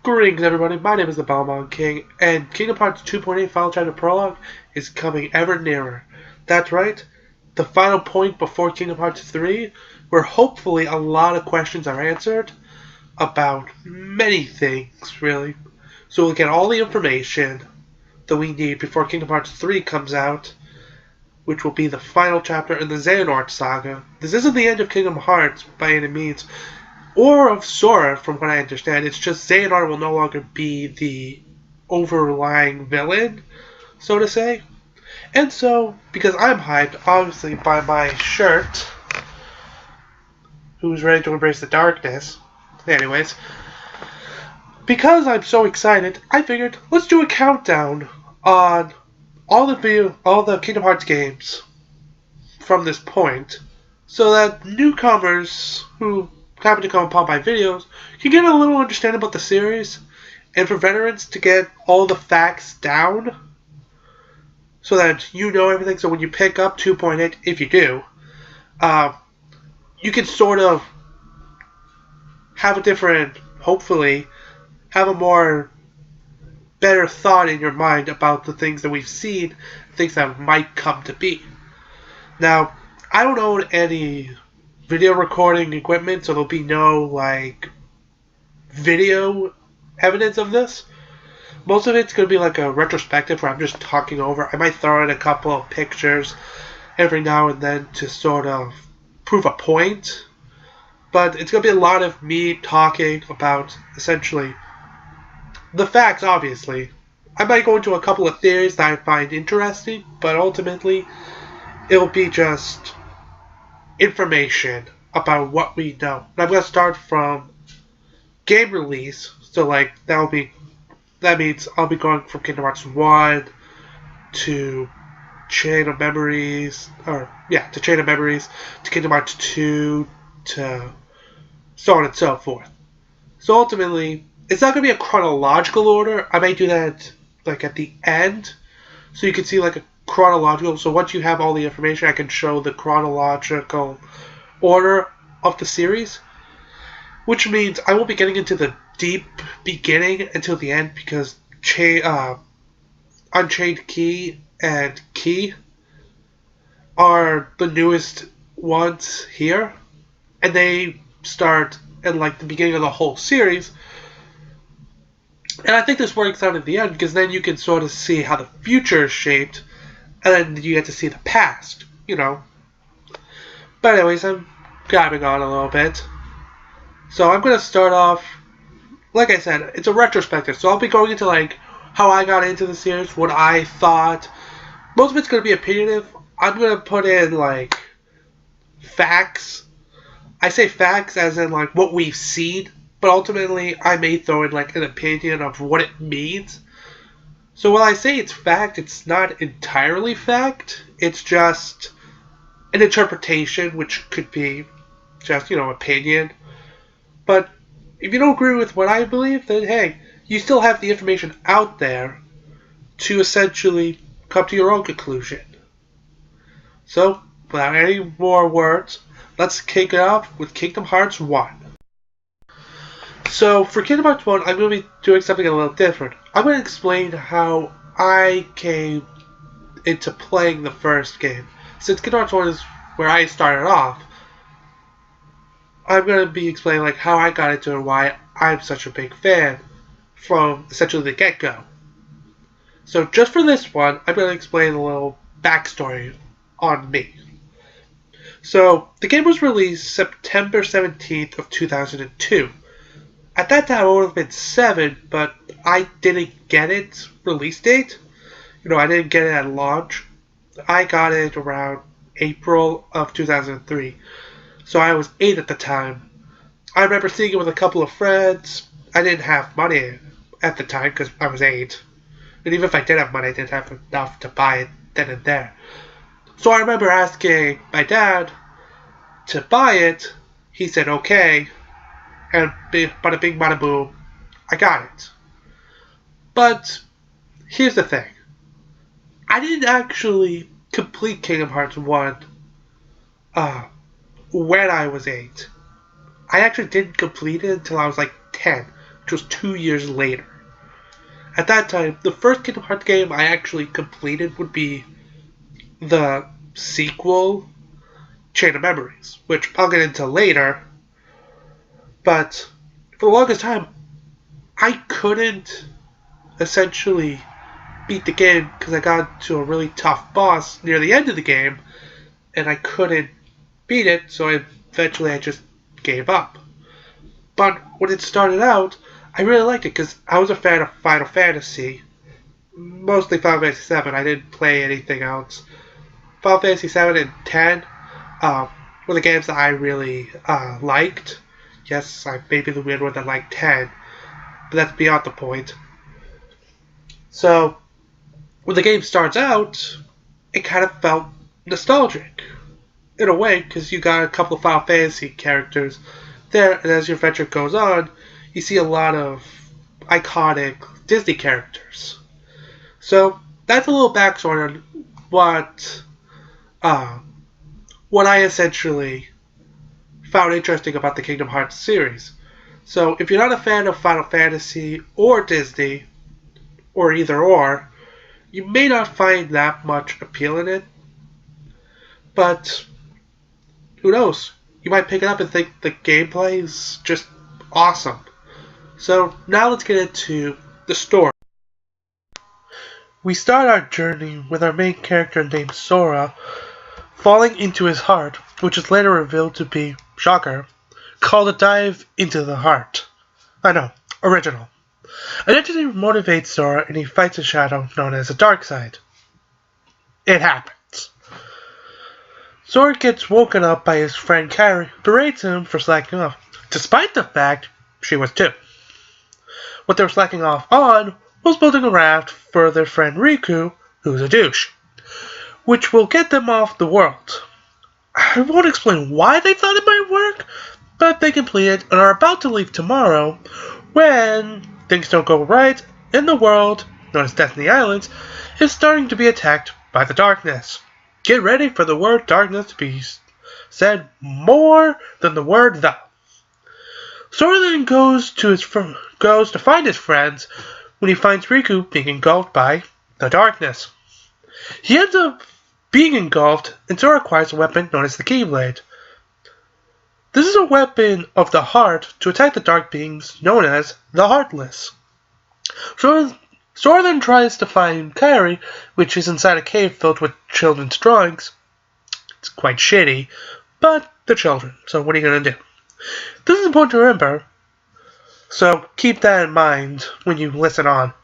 Greetings everybody, my name is the Belmont King, and Kingdom Hearts 2.8 Final Chapter Prologue is coming ever nearer. That's right, the final point before Kingdom Hearts 3, where hopefully a lot of questions are answered about many things, really. So we'll get all the information that we need before Kingdom Hearts 3 comes out, which will be the final chapter in the Xehanort saga. This isn't the end of Kingdom Hearts by any means, or of Sora, from what I understand. It's just Xehanort will no longer be the overlying villain, so to say. And so, because I'm hyped, obviously, by my shirt, who's ready to embrace the darkness. Anyways, because I'm so excited, I figured, let's do a countdown on all the Kingdom Hearts games from this point, so that newcomers who happen to come upon my videos can get a little understanding about the series, and for veterans to get all the facts down so that you know everything. So when you pick up 2.8, if you do, you can sort of have a different, hopefully, have a more better thought in your mind about the things that we've seen, things that might come to be. Now, I don't own any video recording equipment, so there'll be no video evidence of this. Most of it's going to be like a retrospective where I'm just talking over. I might throw in a couple of pictures every now and then to sort of prove a point, but it's going to be a lot of me talking about essentially the facts. Obviously, I might go into a couple of theories that I find interesting, but ultimately it'll be just information about what we know. And I'm going to start from game release, so that means I'll be going from Kingdom Hearts 1 to Chain of Memories, to Kingdom Hearts 2 to so on and so forth. So ultimately, it's not going to be a chronological order. I may do that at the end, so you can see a chronological. So once you have all the information, I can show the chronological order of the series, which means I won't be getting into the deep beginning until the end, because Unchained Key and Key are the newest ones here, and they start in the beginning of the whole series. And I think this works out at the end, because then you can sort of see how the future is shaped, and then you get to see the past, But anyways, I'm grabbing on a little bit. So I'm going to start off, like I said, it's a retrospective. So I'll be going into how I got into the series, what I thought. Most of it's going to be opinionative. I'm going to put in facts. I say facts as in what we've seen, but ultimately I may throw in an opinion of what it means. So when I say it's fact, it's not entirely fact. It's just an interpretation, which could be just, opinion. But if you don't agree with what I believe, then hey, you still have the information out there to essentially come to your own conclusion. So, without any more words, let's kick it off with Kingdom Hearts 1. So, for Kingdom Hearts 1, I'm going to be doing something a little different. I'm going to explain how I came into playing the first game. Since Kingdom Hearts 1 is where I started off, I'm going to be explaining how I got into it and why I'm such a big fan from essentially the get-go. So just for this one, I'm going to explain a little backstory on me. So the game was released September 17th of 2002. At that time I would have been 7, but I didn't get its release date. I didn't get it at launch. I got it around April of 2003. So I was 8 at the time. I remember seeing it with a couple of friends. I didn't have money at the time because I was 8. And even if I did have money, I didn't have enough to buy it then and there. So I remember asking my dad to buy it. He said okay. And bada bing bada boom, I got it. But here's the thing. I didn't actually complete Kingdom Hearts 1 when I was 8. I actually didn't complete it until I was 10. which was 2 years later. At that time, the first Kingdom Hearts game I actually completed would be the sequel, Chain of Memories, which I'll get into later. But for the longest time, I couldn't essentially beat the game because I got to a really tough boss near the end of the game, and I couldn't beat it, so eventually I just gave up. But when it started out, I really liked it because I was a fan of Final Fantasy, mostly Final Fantasy VII. I didn't play anything else. Final Fantasy VII and 10 were the games that I really liked. Yes, I may be the weird one that liked 10, but that's beyond the point. So, when the game starts out, it kind of felt nostalgic, in a way, because you got a couple of Final Fantasy characters there, and as your adventure goes on, you see a lot of iconic Disney characters. So, that's a little backstory on what I essentially found interesting about the Kingdom Hearts series. So, if you're not a fan of Final Fantasy or Disney, or either or, you may not find that much appeal in it, but who knows? You might pick it up and think the gameplay is just awesome. So now let's get into the story. We start our journey with our main character named Sora falling into his heart, which is later revealed to be, shocker, called a dive into the heart. I know, original. An entity motivates Sora and he fights a shadow known as a dark side. It happens. Sora gets woken up by his friend Kairi, who berates him for slacking off, despite the fact she was too. What they were slacking off on was building a raft for their friend Riku, who's a douche, which will get them off the world. I won't explain why they thought it might work, but they complete it and are about to leave tomorrow when things don't go right and the world, known as Destiny Islands, is starting to be attacked by the darkness. Get ready for the word darkness to be said more than the word the. Sora then goes to find his friends when he finds Riku being engulfed by the darkness. He ends up being engulfed, and Sora acquires a weapon known as the Keyblade. This is a weapon of the heart to attack the dark beings known as the Heartless. Sora then tries to find Kairi, which is inside a cave filled with children's drawings. It's quite shitty, but they're children, so what are you going to do? This is important to remember, so keep that in mind when you listen on.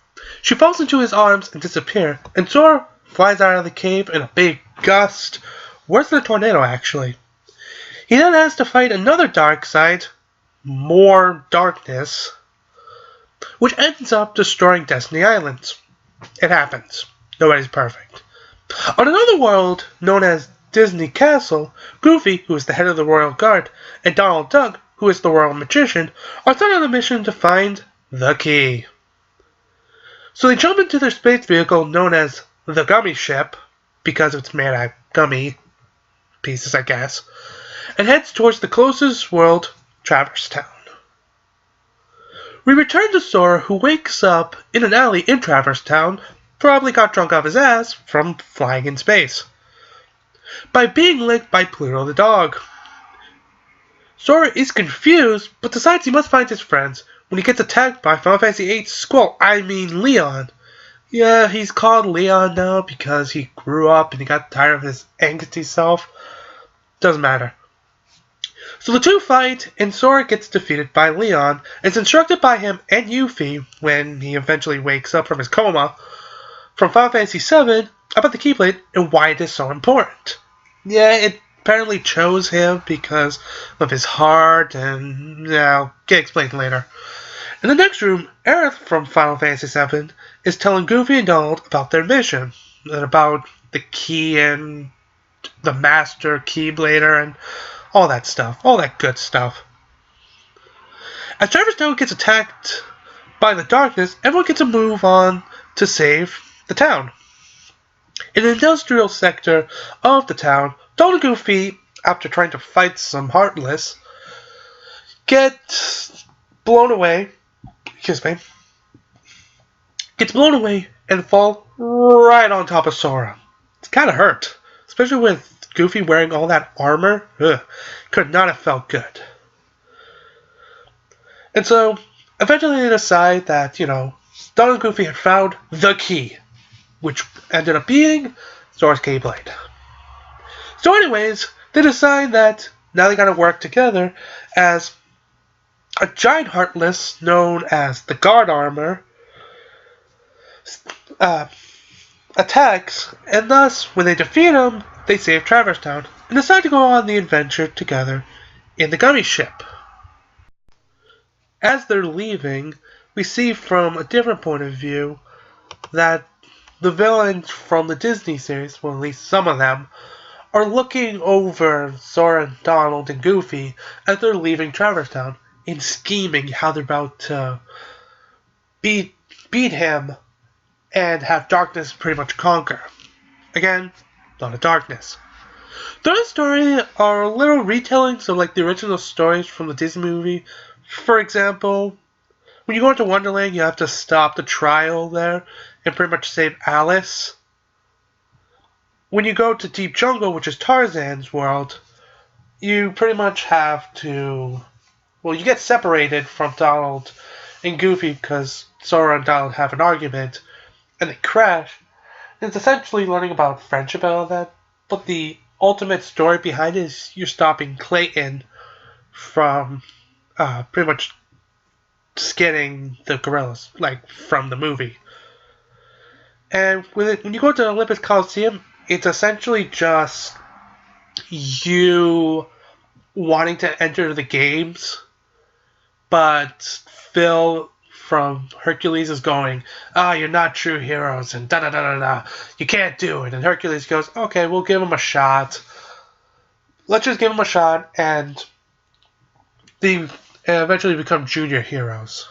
She falls into his arms and disappears, and Sora flies out of the cave in a big gust, worse than a tornado actually. He then has to fight another dark side, more darkness, which ends up destroying Destiny Islands. It happens. Nobody's perfect. On another world, known as Disney Castle, Goofy, who is the head of the Royal Guard, and Donald Duck, who is the Royal Magician, are sent on a mission to find the key. So they jump into their space vehicle known as the Gummy Ship, because it's made out of gummy pieces, I guess, and heads towards the closest world, Traverse Town. We return to Sora, who wakes up in an alley in Traverse Town, probably got drunk off his ass from flying in space, by being licked by Pluto the dog. Sora is confused, but decides he must find his friends when he gets attacked by Final Fantasy VIII's Squall, Leon. Yeah, he's called Leon now because he grew up and he got tired of his angsty self. Doesn't matter. So the two fight, and Sora gets defeated by Leon, and is instructed by him and Yuffie, when he eventually wakes up from his coma, from Final Fantasy VII, about the Keyblade and why it is so important. Yeah, it apparently chose him because of his heart, and yeah, I'll get explained later. In the next room, Aerith from Final Fantasy VII is telling Goofy and Donald about their mission, and about the key and the master Keyblader and all that stuff, all that good stuff. As Traverse Town gets attacked by the darkness, everyone gets a move on to save the town. In the industrial sector of the town, Donald and Goofy, after trying to fight some Heartless, get blown away, excuse me, gets blown away and fall right on top of Sora. It's kind of hurt, especially with Goofy wearing all that armor. Ugh, could not have felt good. And so, eventually they decide that, Donald and Goofy had found the key, which ended up being Sora's Keyblade. So anyways, they decide that now they gotta work together as a giant Heartless known as the Guard Armor attacks, and thus, when they defeat him, they save Traverse Town and decide to go on the adventure together in the Gummy Ship. As they're leaving, we see from a different point of view that the villains from the Disney series, well at least some of them, are looking over Sora, Donald, and Goofy as they're leaving Traverse Town and scheming how they're about to beat him and have darkness pretty much conquer. Again, a lot of darkness. The story are little retellings of like the original stories from the Disney movie. For example, when you go into Wonderland, you have to stop the trial there and pretty much save Alice. When you go to Deep Jungle, which is Tarzan's world, you pretty much have to... Well, you get separated from Donald and Goofy because Sora and Donald have an argument and they crash. And it's essentially learning about friendship and all that, but the ultimate story behind it is you're stopping Clayton from pretty much skinning the gorillas, like from the movie. And when you go to the Olympus Coliseum, it's essentially just you wanting to enter the games, but Phil from Hercules is going, you're not true heroes, and da-da-da-da-da, you can't do it. And Hercules goes, okay, we'll give him a shot. Let's just give him a shot, and they eventually become junior heroes.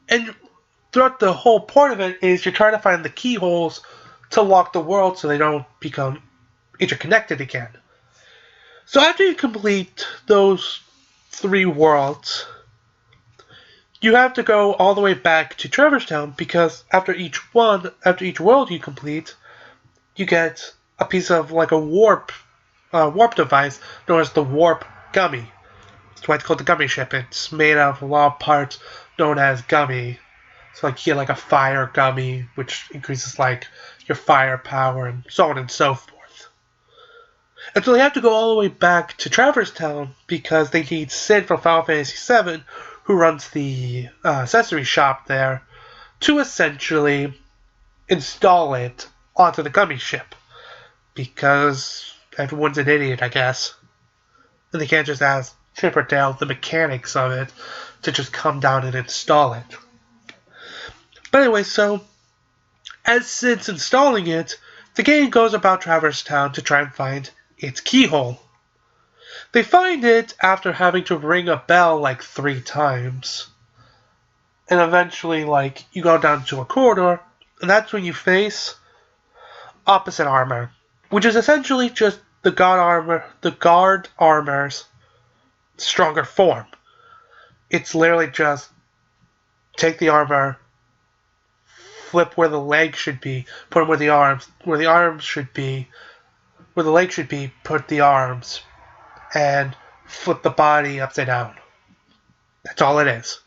And throughout the whole point of it is you're trying to find the keyholes to lock the world so they don't become interconnected again. So after you complete those 3 worlds, you have to go all the way back to Traverse Town because after each world you complete, you get a piece of like a warp device known as the Warp Gummy. That's why it's called the Gummy Ship. It's made of a lot of parts known as gummy. So like you get like a fire gummy, which increases like your fire power and so on and so forth. And so they have to go all the way back to Traverse Town because they need Sid from Final Fantasy VII, who runs the accessory shop there, to essentially install it onto the Gummy Ship. Because everyone's an idiot, I guess. And they can't just ask Chip or Dale, the mechanics of it, to just come down and install it. But anyway, so as Sid's installing it, the gang goes about Traverse Town to try and find its keyhole. They find it after having to ring a bell like 3 times. And eventually, like, you go down to a corridor, and that's when you face opposite armor, which is essentially just the guard armor's stronger form. It's literally just take the armor, flip where the legs should be, put them where the arms should be, where the legs should be, put the arms, and flip the body upside down. That's all it is.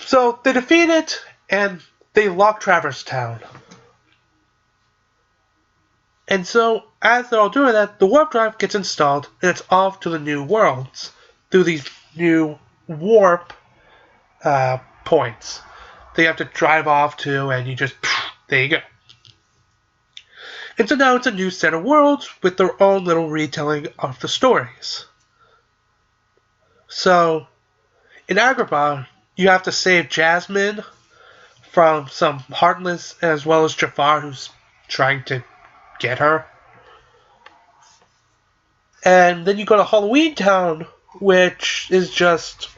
So they defeat it, and they lock Traverse Town. And so, as they're all doing that, the warp drive gets installed, and it's off to the new worlds through these new warp points that you have to drive off to, and you just, there you go. And so now it's a new set of worlds with their own little retelling of the stories. So, in Agrabah, you have to save Jasmine from some Heartless, as well as Jafar, who's trying to get her. And then you go to Halloween Town, which is just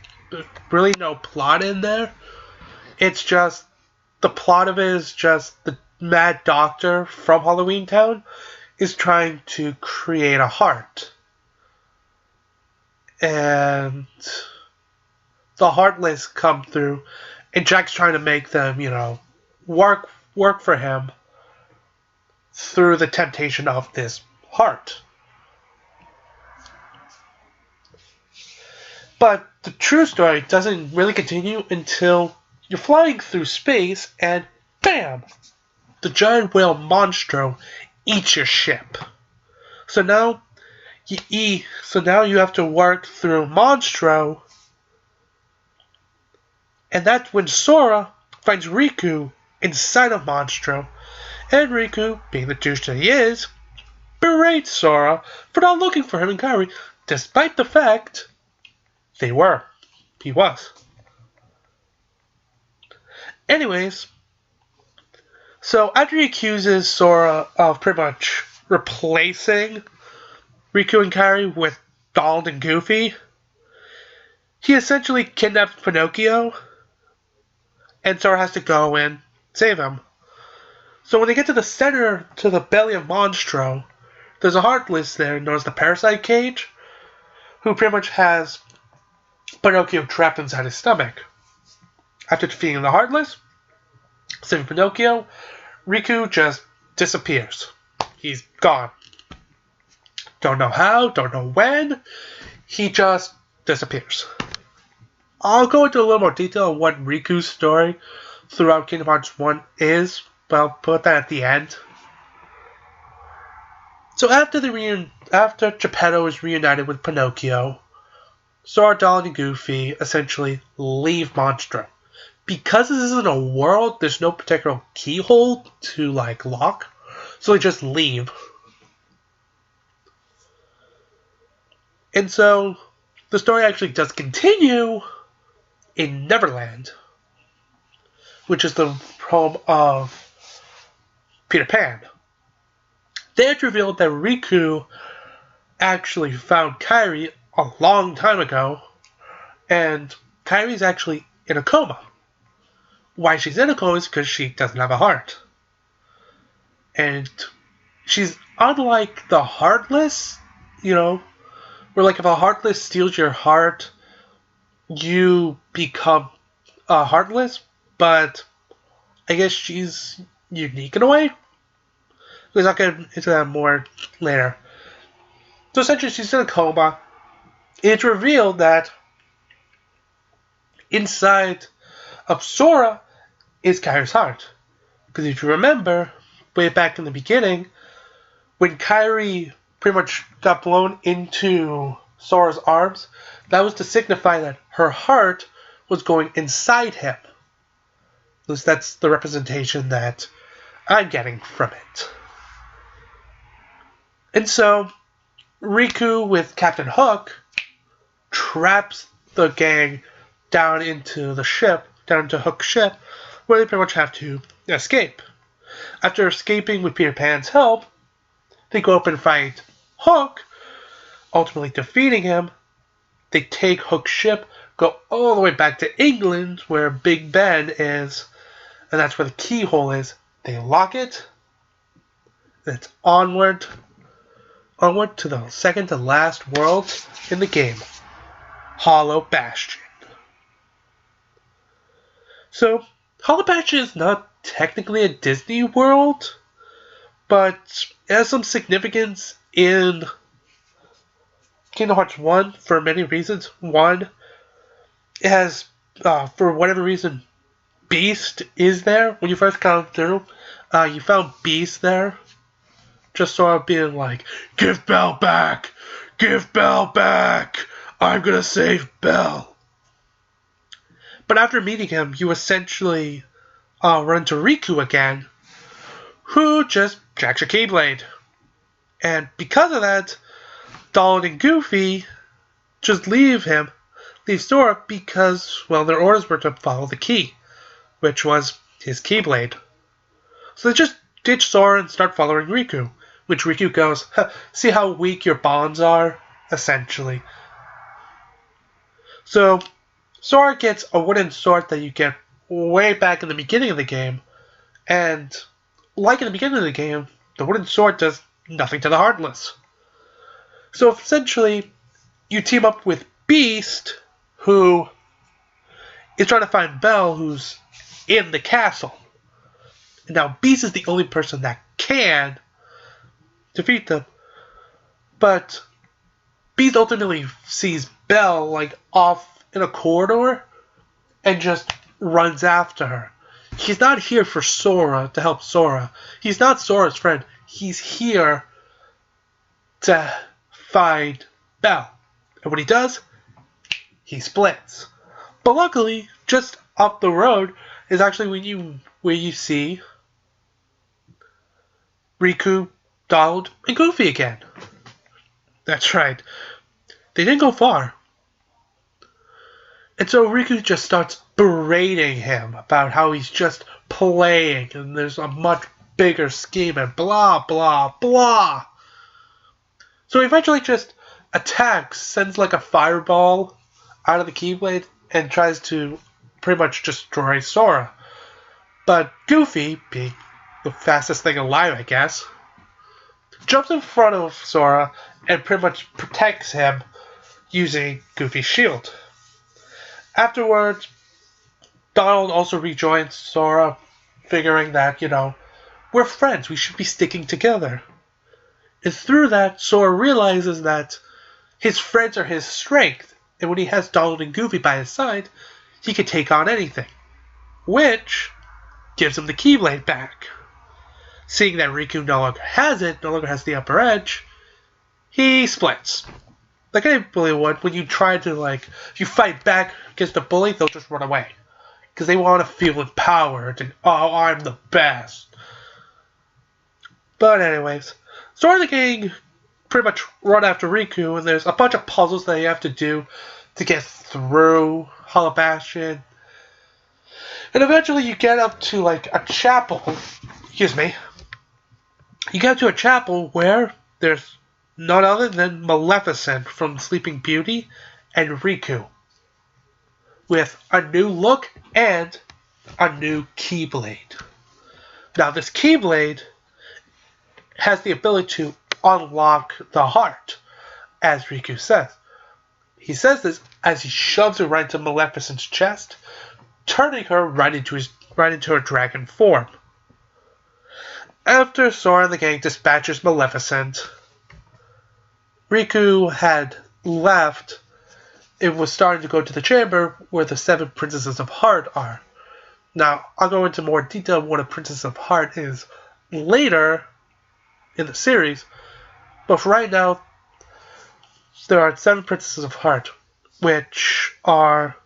really no plot in there. It's just, the plot of it is just the Mad Doctor from Halloween Town is trying to create a heart. and the Heartless come through, and Jack's trying to make them, work for him through the temptation of this heart. But the true story doesn't really continue until you're flying through space and bam! The giant whale Monstro eats your ship. So now you have to work through Monstro, and that's when Sora finds Riku inside of Monstro, and Riku, being the douche that he is, berates Sora for not looking for him and Kairi, despite the fact he was. Anyways, so after he accuses Sora of pretty much replacing Riku and Kairi with Donald and Goofy, he essentially kidnaps Pinocchio, and Sora has to go and save him. So when they get to the center, to the belly of Monstro, there's a Heartless there known as the Parasite Cage, who pretty much has Pinocchio trapped inside his stomach. After defeating the Heartless, saving Pinocchio, Riku just disappears. He's gone. Don't know how, don't know when, he just disappears. I'll go into a little more detail on what Riku's story throughout Kingdom Hearts 1 is, but I'll put that at the end. So after Geppetto is reunited with Pinocchio, Sora, Donald, and Goofy essentially leave Monstro. Because this isn't a world, there's no particular keyhole to lock, so they just leave. And so the story actually does continue in Neverland, which is the home of Peter Pan. They had revealed that Riku actually found Kairi a long time ago, and Kairi's actually in a coma. Why she's in a coma is because she doesn't have a heart. And she's unlike the Heartless, where if a Heartless steals your heart, you become Heartless, but I guess she's unique in a way. Because I'll get into that more later. So essentially she's in a coma. It's revealed that inside of Sora is Kairi's heart. Because if you remember, way back in the beginning, when Kairi pretty much got blown into Sora's arms, that was to signify that her heart was going inside him. At least that's the representation that I'm getting from it. And so, Riku with Captain Hook traps the gang down into Hook's ship, where they pretty much have to escape. After escaping with Peter Pan's help, they go up and fight Hook, ultimately defeating him. They take Hook's ship, go all the way back to England, where Big Ben is, and that's where the keyhole is. They lock it, and it's onward to the second to last world in the game, Hollow Bastion. So, Hollow Bastion is not technically a Disney world, but it has some significance in Kingdom Hearts 1 for many reasons. One, it has, for whatever reason, Beast is there. When you first come through, you found Beast there. Just sort of being like, give Belle back! Give Belle back! I'm gonna save Belle! But after meeting him, you essentially run to Riku again, who just jacks your Keyblade. And because of that, Donald and Goofy just leave Sora, because, well, their orders were to follow the key, which was his Keyblade. So they just ditch Sora and start following Riku, which Riku goes, see how weak your bonds are? Essentially. So, Sora gets a wooden sword that you get way back in the beginning of the game, and like in the beginning of the game, the wooden sword does nothing to the Heartless. So essentially, you team up with Beast, who is trying to find Belle, who's in the castle. And now Beast is the only person that can defeat them. But Beast ultimately sees Belle like off in a corridor and just runs after her. He's not here for Sora to help Sora. He's not Sora's friend. He's here to find Belle. And when he does, he splits. But luckily, just up the road is actually where you see Riku, Donald, and Goofy again. That's right. They didn't go far. And so Riku just starts berating him about how he's just playing and there's a much bigger scheme and blah, blah, blah. So he eventually just attacks, sends like a fireball out of the Keyblade and tries to pretty much destroy Sora. But Goofy, being the fastest thing alive, I guess, jumps in front of Sora and pretty much protects him using Goofy's shield. Afterwards, Donald also rejoins Sora, figuring that, we're friends, we should be sticking together. And through that, Sora realizes that his friends are his strength, and when he has Donald and Goofy by his side, he can take on anything. Which gives him the Keyblade back. Seeing that Riku no longer has it, no longer has the upper edge, he splits. Like any bully would, when you try to, if you fight back against a bully, they'll just run away. Because they want to feel empowered and, oh, I'm the best. But anyways, Sora and the gang pretty much run after Riku, and there's a bunch of puzzles that you have to do to get through Hollow Bastion. And eventually you get up to, a chapel. Excuse me. You get to a chapel where there's none other than Maleficent from Sleeping Beauty and Riku, with a new look and a new Keyblade. Now this Keyblade has the ability to unlock the heart, as Riku says. He says this as he shoves it right into Maleficent's chest, turning her right into her dragon form. After Sora and the gang dispatches Maleficent, Riku had left. It was starting to go to the chamber where the 7 Princesses of Heart are. Now, I'll go into more detail of what a Princess of Heart is later in the series, but for right now, there are 7 Princesses of Heart, which are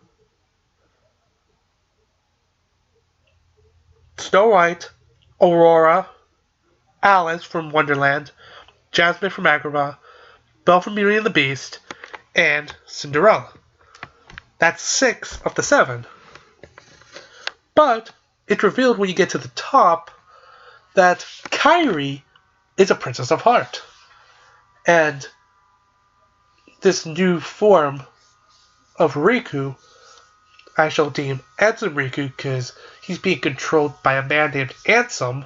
Snow White, Aurora, Alice from Wonderland, Jasmine from Agrabah, Belle from Beauty and the Beast, and Cinderella. That's 6 of the 7. But it's revealed when you get to the top that Kairi is a Princess of Heart. And this new form of Riku, I shall deem Ansem Riku, because he's being controlled by a man named Ansem.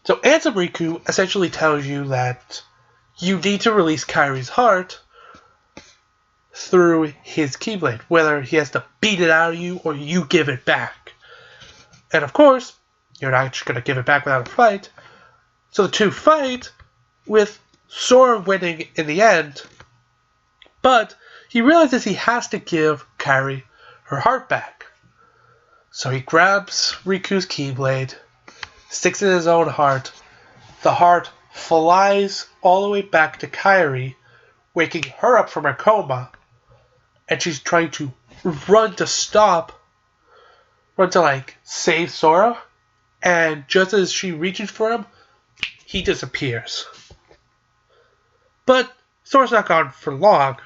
So Ansem Riku essentially tells you that you need to release Kairi's heart through his Keyblade, whether he has to beat it out of you or you give it back. And of course, you're not just going to give it back without a fight. So the two fight, with Sora winning in the end, but he realizes he has to give Kairi her heart back. So he grabs Riku's Keyblade, sticks it in his own heart. The heart flies all the way back to Kairi, waking her up from her coma, and she's trying to run to save Sora, and just as she reaches for him, he disappears. But Sora's not gone for long,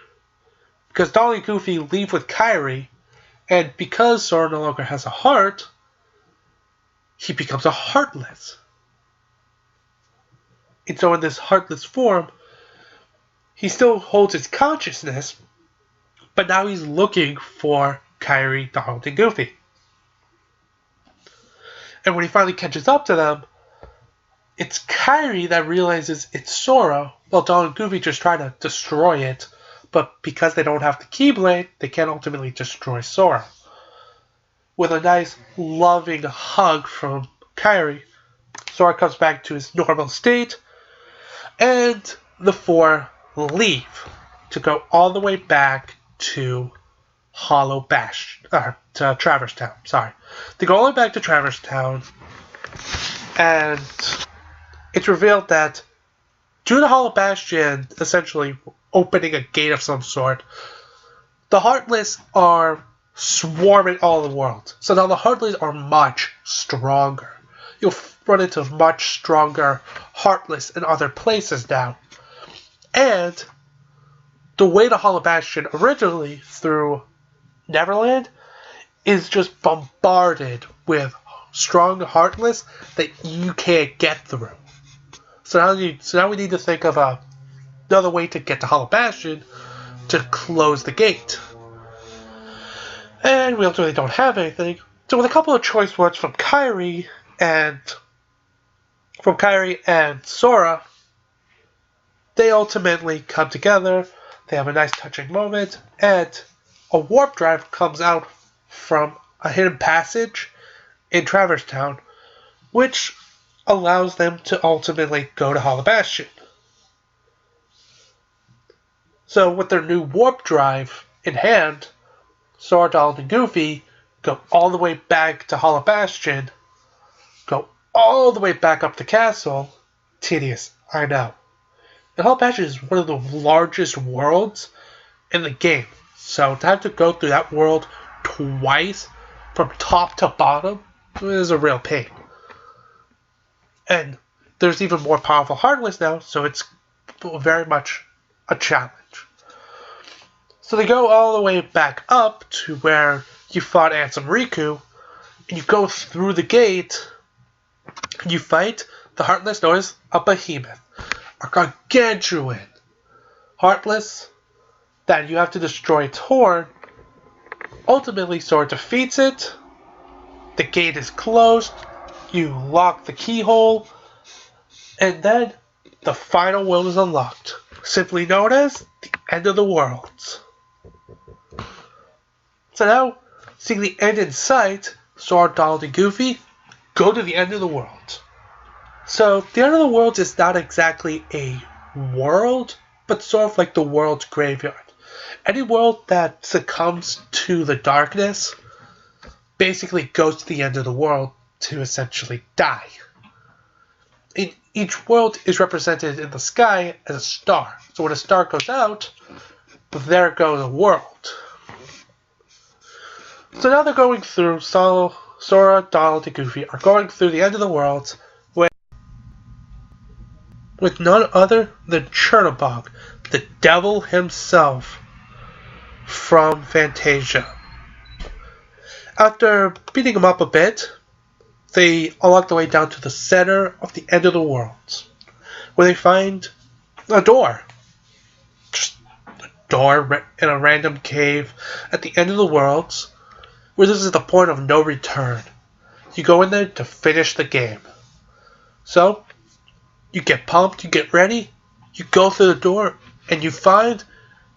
because Donald and Goofy leave with Kairi, and because Sora no longer has a heart, he becomes a Heartless. And so in this Heartless form, he still holds his consciousness, but now he's looking for Kairi, Donald, and Goofy. And when he finally catches up to them, it's Kairi that realizes it's Sora, while Donald and Goofy just try to destroy it but because they don't have the Keyblade, they can't ultimately destroy Sora. With a nice, loving hug from Kairi, Sora comes back to his normal state, and the four leave to go all the way back to to Traverse Town. Sorry, they go all the way back to Traverse Town, and it's revealed that due to Hollow Bastion essentially opening a gate of some sort, the Heartless are swarming all the world. So now the Heartless are much stronger. You'll run into much stronger Heartless in other places now. And the way to Hollow Bastion originally through Neverland is just bombarded with strong Heartless that you can't get through. So now we need to think of another way to get to Hollow Bastion to close the gate. And we ultimately don't have anything. So with a couple of choice words from Kairi and Sora, they ultimately come together. They have a nice touching moment, and a warp drive comes out from a hidden passage in Traverse Town, which allows them to ultimately go to Hollow Bastion. So with their new warp drive in hand, Sora, Donald, and Goofy go all the way back to Hollow Bastion, go all the way back up the castle. Tedious, I know. And Hollow Bastion is one of the largest worlds in the game, so to have to go through that world twice from top to bottom is a real pain. And there's even more powerful Heartless now, so it's very much a challenge. So they go all the way back up to where you fought Ansem Riku, and you go through the gate, and you fight the Heartless known as a behemoth, a gargantuan Heartless that you have to destroy its horn. Ultimately, Sora defeats it, the gate is closed, you lock the keyhole, and then the final world is unlocked, simply known as the end of the world. So now, seeing the end in sight, Sora, Donald, and Goofy go to the end of the world. So, the end of the world is not exactly a world, but sort of like the world's graveyard. Any world that succumbs to the darkness basically goes to the end of the world to essentially die. Each world is represented in the sky as a star. So when a star goes out, there goes a world. So now they're going through, Sora, Donald, and Goofy are going through the end of the world with none other than Chernobog, the devil himself from Fantasia. After beating him up a bit, they unlock the way down to the center of the end of the world, where they find a door. Just a door in a random cave at the end of the world, where this is the point of no return. You go in there to finish the game. So, you get pumped, you get ready, you go through the door, and you find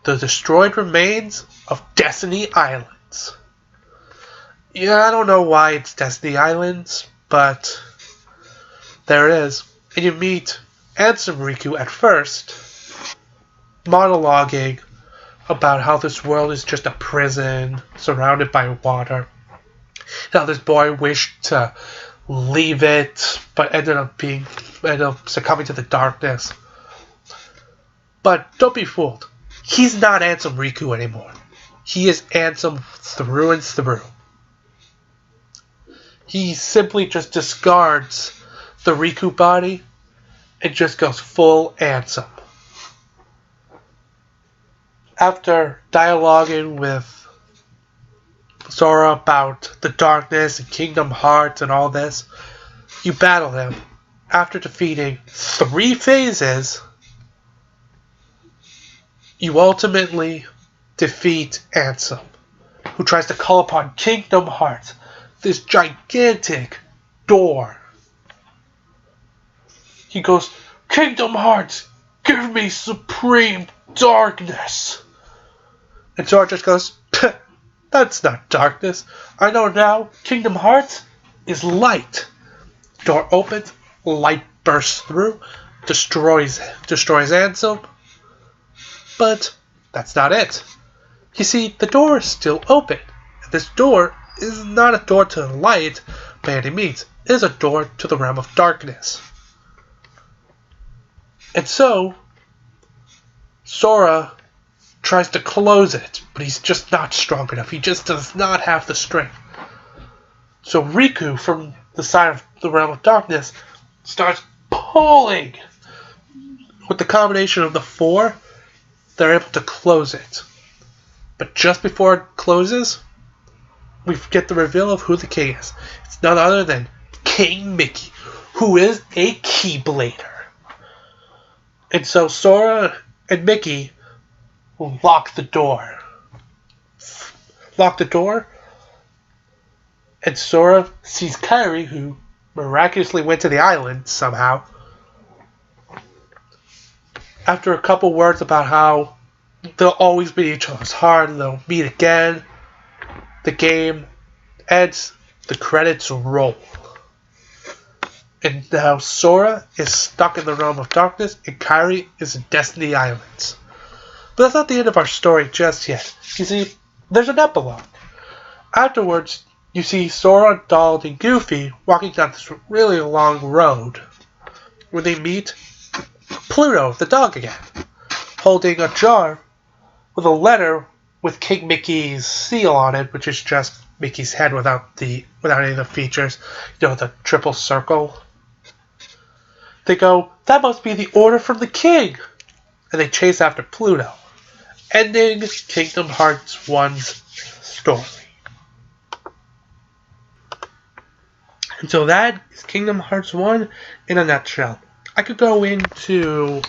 the destroyed remains of Destiny Islands. Yeah, I don't know why it's Destiny Islands, but there it is. And you meet Ansem Riku at first, monologuing about how this world is just a prison surrounded by water. How this boy wished to leave it, but ended up succumbing to the darkness. But don't be fooled. He's not Ansem Riku anymore. He is Ansem through and through. He simply just discards the Riku body and just goes full Ansem. After dialoguing with Sora about the darkness and Kingdom Hearts and all this, you battle him. After defeating 3 phases, you ultimately defeat Ansem, who tries to call upon Kingdom Hearts, this gigantic door. He goes, "Kingdom Hearts, give me supreme darkness." And Sora just goes, that's not darkness. I know now. Kingdom Hearts is light. Door opens, light bursts through, destroys Ansem. But that's not it. You see, the door is still open. And this door is not a door to the light by any means. It is a door to the realm of darkness. And so, Sora tries to close it, but he's just not strong enough. He just does not have the strength. So Riku, from the side of the realm of darkness, starts pulling. With the combination of the four, they're able to close it. But just before it closes, we get the reveal of who the king is. It's none other than King Mickey, who is a Keyblader. And so Sora and Mickey will lock the door. And Sora sees Kairi, who miraculously went to the island somehow. After a couple words about how they'll always be each other's heart and they'll meet again, the game ends, the credits roll. And now Sora is stuck in the realm of darkness and Kairi is in Destiny Islands. But that's not the end of our story just yet. You see, there's an epilogue. Afterwards, you see Sora, Donald, and Goofy walking down this really long road where they meet Pluto, the dog again, holding a jar with a letter with King Mickey's seal on it, which is just Mickey's head without any of the features. You know, the triple circle. They go, that must be the order from the king! And they chase after Pluto, ending Kingdom Hearts 1's story. And so that is Kingdom Hearts 1 in a nutshell. I could go into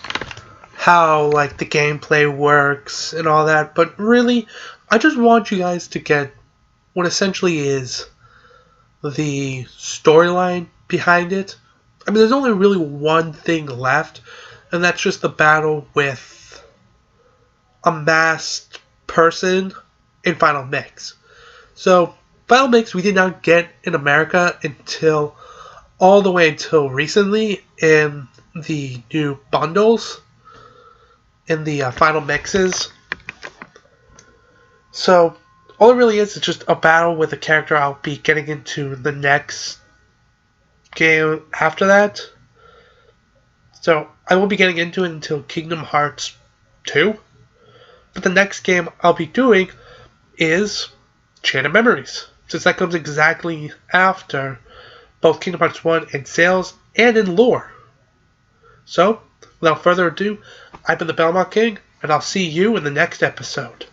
how the gameplay works and all that, but really, I just want you guys to get what essentially is the storyline behind it. I mean, there's only really one thing left, and that's just the battle with a masked person in Final Mix. So, Final Mix we did not get in America until all the way until recently in the new bundles, in the Final Mixes. So, all it really is just a battle with a character I'll be getting into the next game after that. So, I won't be getting into it until Kingdom Hearts 2. But the next game I'll be doing is Chain of Memories, since that comes exactly after both Kingdom Hearts 1 in sales and in lore. So, without further ado, I've been the Belmont King, and I'll see you in the next episode.